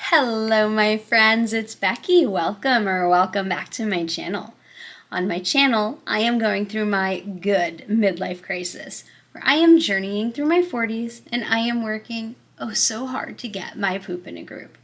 Hello my friends, it's Becky. Welcome back to my channel. On my channel, I am going through my good midlife crisis, where I am journeying through my 40s and I am working so hard to get my poop in a group.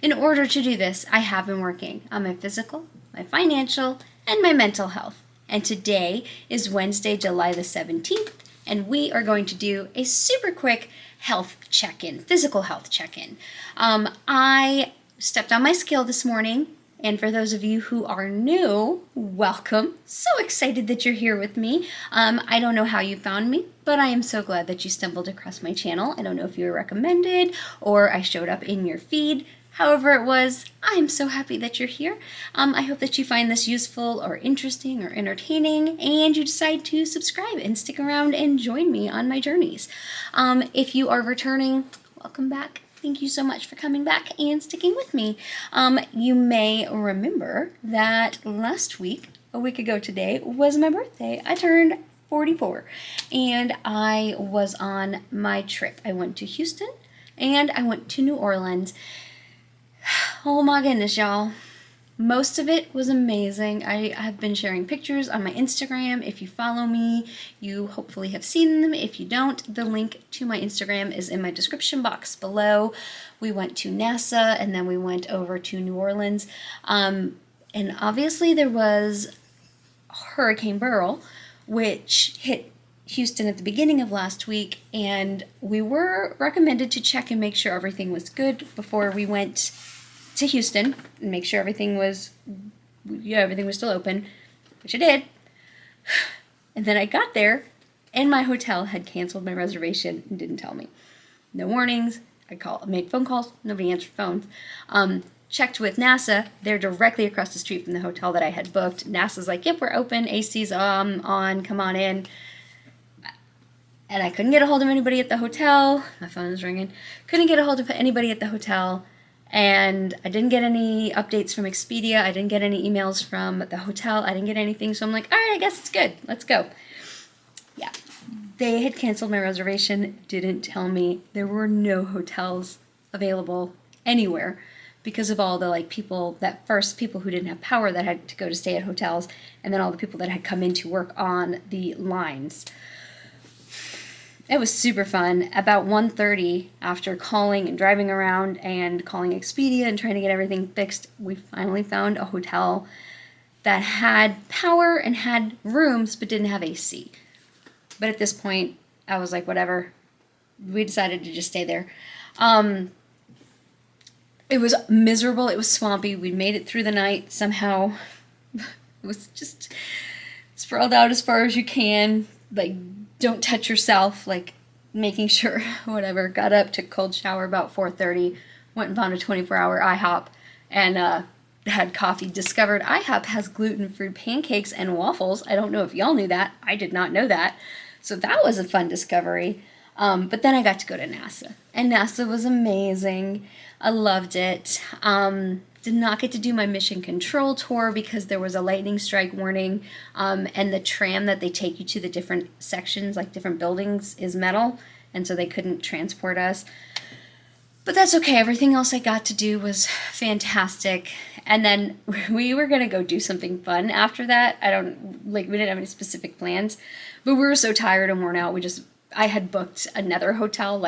In order to do this, I have been working on my physical, my financial, and my mental health. And today is Wednesday, July the 17th, and we are going to do a super quick health check-in, physical health check-in. I stepped on my scale this morning, and for those of you who are new, welcome. So excited that you're here with me. I don't know how you found me, but I am so glad that you stumbled across my channel. I don't know if you were recommended or I showed up in your feed. However it was, I am so happy that you're here. I hope that you find this useful or interesting or entertaining, and you decide to subscribe and stick around and join me on my journeys. If you are returning, welcome back. Thank you so much for coming back and sticking with me. You may remember that last week, a week ago today, was my birthday. I turned 44, and I was on my trip. I went to Houston, and I went to New Orleans. Oh my goodness, y'all. Most of it was amazing. I have been sharing pictures on my Instagram. If you follow me, you hopefully have seen them. If you don't, the link to my Instagram is in my description box below. We went to NASA and then we went over to New Orleans. And obviously there was Hurricane Beryl, which hit Houston at the beginning of last week, and we were recommended to check and make sure everything was good before we went to Houston and make sure everything was still open, which it did. And then I got there and my hotel had canceled my reservation and didn't tell me. No warnings. Made phone calls, nobody answered phones. Checked with NASA. They're directly across the street from the hotel that I had booked. NASA's like, yep, we're open, AC's on, come on in. And I couldn't get a hold of anybody at the hotel. My phone was ringing. Couldn't get a hold of anybody at the hotel. And I didn't get any updates from Expedia. I didn't get any emails from the hotel. I didn't get anything. So I'm like, all right, I guess it's good. Let's go. Yeah. They had canceled my reservation, didn't tell me. There were no hotels available anywhere because of all the people who didn't have power that had to go to stay at hotels, and then all the people that had come in to work on the lines. It was super fun. About 1:30, after calling and driving around and calling Expedia and trying to get everything fixed, we finally found a hotel that had power and had rooms but didn't have AC. But at this point, I was like, whatever. We decided to just stay there. It was miserable. It was swampy. We made it through the night somehow. It was just sprawled out as far as you can, don't touch yourself, making sure, whatever. Got up, took a cold shower about 4:30, went and found a 24-hour IHOP, and had coffee. Discovered IHOP has gluten-free pancakes and waffles. I don't know if y'all knew that. I did not know that. So that was a fun discovery. But then I got to go to NASA, and NASA was amazing. I loved it. Did not get to do my mission control tour because there was a lightning strike warning, and the tram that they take you to the different sections, different buildings, is metal, and so they couldn't transport us. But that's okay. Everything else I got to do was fantastic. And then we were going to go do something fun after that. We didn't have any specific plans, but we were so tired and worn out. I had booked another hotel.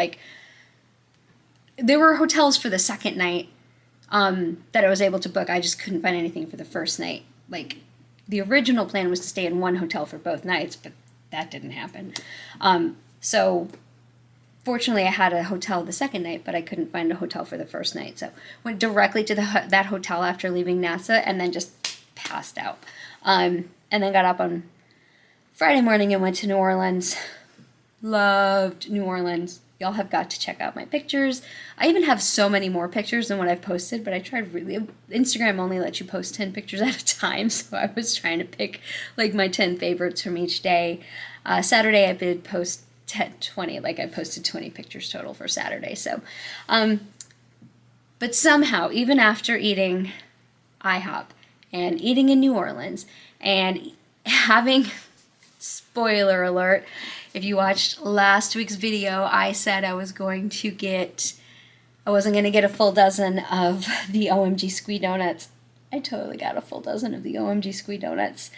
There were hotels for the second night that I was able to book. I just couldn't find anything for the first night. The original plan was to stay in one hotel for both nights, but that didn't happen. So fortunately I had a hotel the second night, but I couldn't find a hotel for the first night. So went directly to that hotel after leaving NASA and then just passed out. And then got up on Friday morning and went to New Orleans. Loved New Orleans. Y'all have got to check out my pictures. I even have so many more pictures than what I've posted, but I tried Instagram only lets you post 10 pictures at a time, so I was trying to pick my 10 favorites from each day. Saturday I did post 20, I posted 20 pictures total for Saturday, so. But somehow, even after eating IHOP and eating in New Orleans and having, spoiler alert, if you watched last week's video, I said I was going to get I wasn't going to get a full dozen of the OMG Squee Donuts. I totally got a full dozen of the OMG Squee Donuts.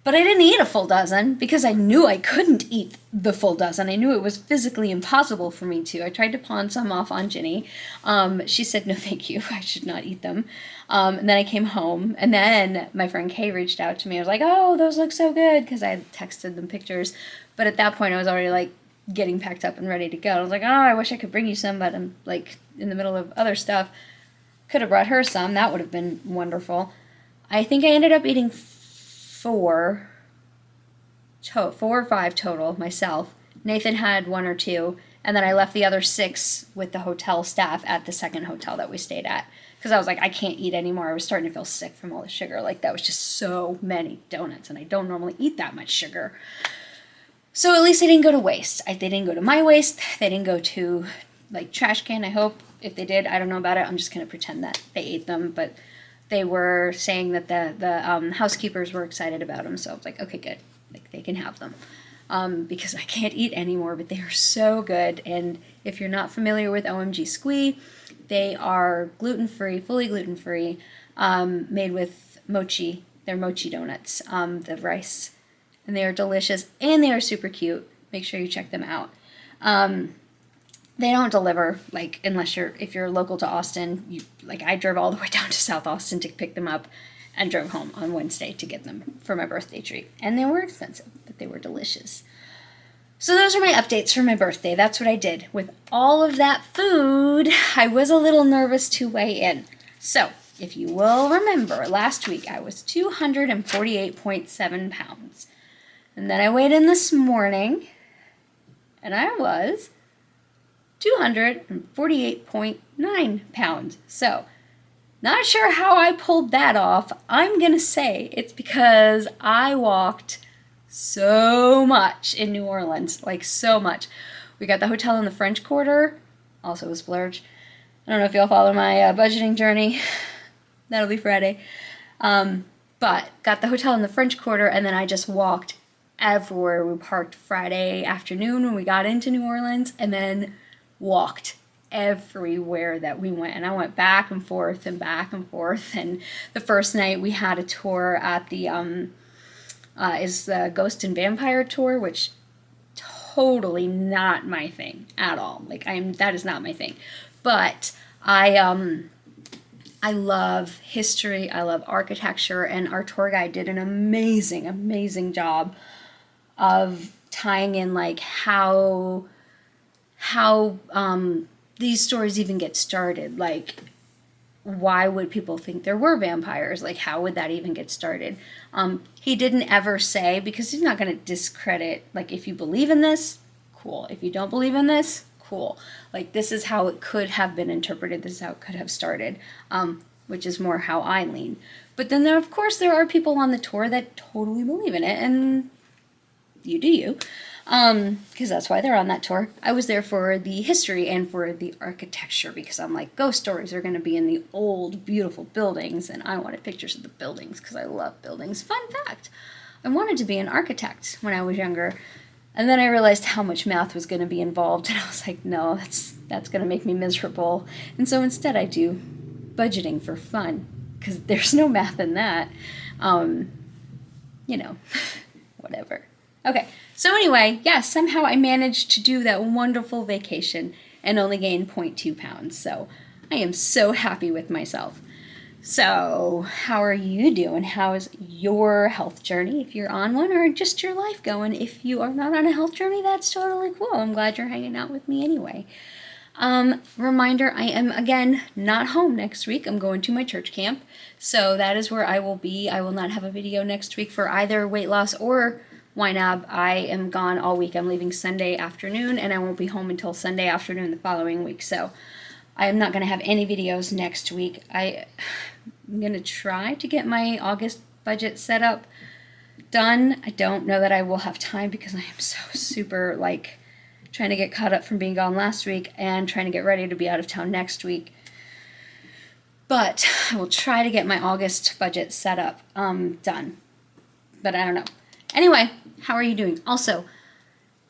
But I didn't eat a full dozen because I knew I couldn't eat the full dozen. I knew it was physically impossible for me to. I tried to pawn some off on Ginny. She said, no, thank you. I should not eat them. And then I came home, and then my friend Kay reached out to me. I was like, oh, those look so good, because I had texted them pictures. But at that point, I was already, like, getting packed up and ready to go. I was like, oh, I wish I could bring you some, but I'm, like, in the middle of other stuff. Could have brought her some. That would have been wonderful. I think I ended up eating four or five total myself. Nathan had one or two, and then I left the other 6 with the hotel staff at the second hotel that we stayed at, because I was like, I can't eat anymore. I was starting to feel sick from all the sugar. Like, that was just so many donuts, and I don't normally eat that much sugar. So at least they didn't go to waste. They didn't go to my waste. They didn't go to, like, trash can, I hope. If they did, I don't know about it. I'm just going to pretend that they ate them, but they were saying that the housekeepers were excited about them, so I was like, okay, good. Like, they can have them. Because I can't eat anymore, but they are so good. And if you're not familiar with OMG Squee, they are gluten-free, fully gluten-free, made with mochi. They're mochi donuts, the rice. And they are delicious, and they are super cute. Make sure you check them out. They don't deliver, like, if you're local to Austin. I drove all the way down to South Austin to pick them up and drove home on Wednesday to get them for my birthday treat. And they were expensive, but they were delicious. So those are my updates for my birthday. That's what I did. With all of that food, I was a little nervous to weigh in. So, if you will remember, last week I was 248.7 pounds. And then I weighed in this morning, and I was 248.9 pounds. So, not sure how I pulled that off. I'm going to say it's because I walked so much in New Orleans. Like, so much. We got the hotel in the French Quarter. Also a splurge. I don't know if y'all follow my budgeting journey. That'll be Friday. But got the hotel in the French Quarter, and then I just walked everywhere. We parked Friday afternoon when we got into New Orleans, and then walked everywhere that we went. And I went back and forth and back and forth. And the first night we had a tour at the is the Ghost and Vampire tour, which totally not my thing at all. Like, that is not my thing. But I love history, I love architecture, and our tour guide did an amazing job of tying in, like, how these stories even get started. Like, why would people think there were vampires? Like, how would that even get started? He didn't ever say, because he's not going to discredit, like, if you believe in this, cool. If you don't believe in this, cool. Like, this is how it could have been interpreted. This is how it could have started, which is more how I lean. But then, of course, there are people on the tour that totally believe in it, and you do you. Because that's why they're on that tour. I was there for the history and for the architecture, because I'm like, ghost stories are going to be in the old, beautiful buildings, and I wanted pictures of the buildings because I love buildings. Fun fact, I wanted to be an architect when I was younger, and then I realized how much math was going to be involved, and I was like, no, that's going to make me miserable. And so instead I do budgeting for fun, because there's no math in that. Whatever. Okay, so anyway, yes, somehow I managed to do that wonderful vacation and only gain 0.2 pounds. So I am so happy with myself. So how are you doing? How is your health journey, if you're on one, or just your life going? If you are not on a health journey, that's totally cool. I'm glad you're hanging out with me anyway. Reminder, I am, again, not home next week. I'm going to my church camp. So that is where I will be. I will not have a video next week for either weight loss or YNAB. I am gone all week. I'm leaving Sunday afternoon, and I won't be home until Sunday afternoon the following week. So I am not going to have any videos next week. I'm going to try to get my August budget set up done. I don't know that I will have time because I am so super, like, trying to get caught up from being gone last week and trying to get ready to be out of town next week. But I will try to get my August budget set up done. But I don't know. Anyway, how are you doing? Also,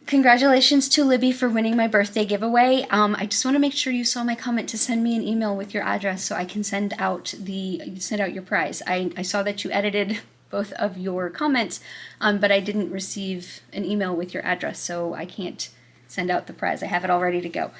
Congratulations to Libby for winning my birthday giveaway. I just want to make sure you saw my comment to send me an email with your address so I can send out your prize. I saw that you edited both of your comments, but I didn't receive an email with your address, so I can't send out the prize. I have it all ready to go.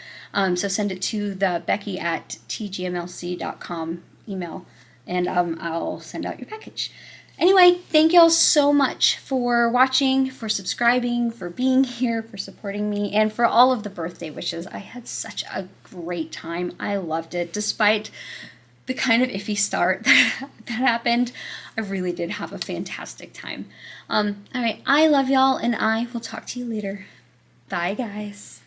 So send it to the becky@tgmlc.com email, and I'll send out your package. Anyway, thank y'all so much for watching, for subscribing, for being here, for supporting me, and for all of the birthday wishes. I had such a great time. I loved it. Despite the kind of iffy start that happened, I really did have a fantastic time. All right, I love y'all, and I will talk to you later. Bye, guys.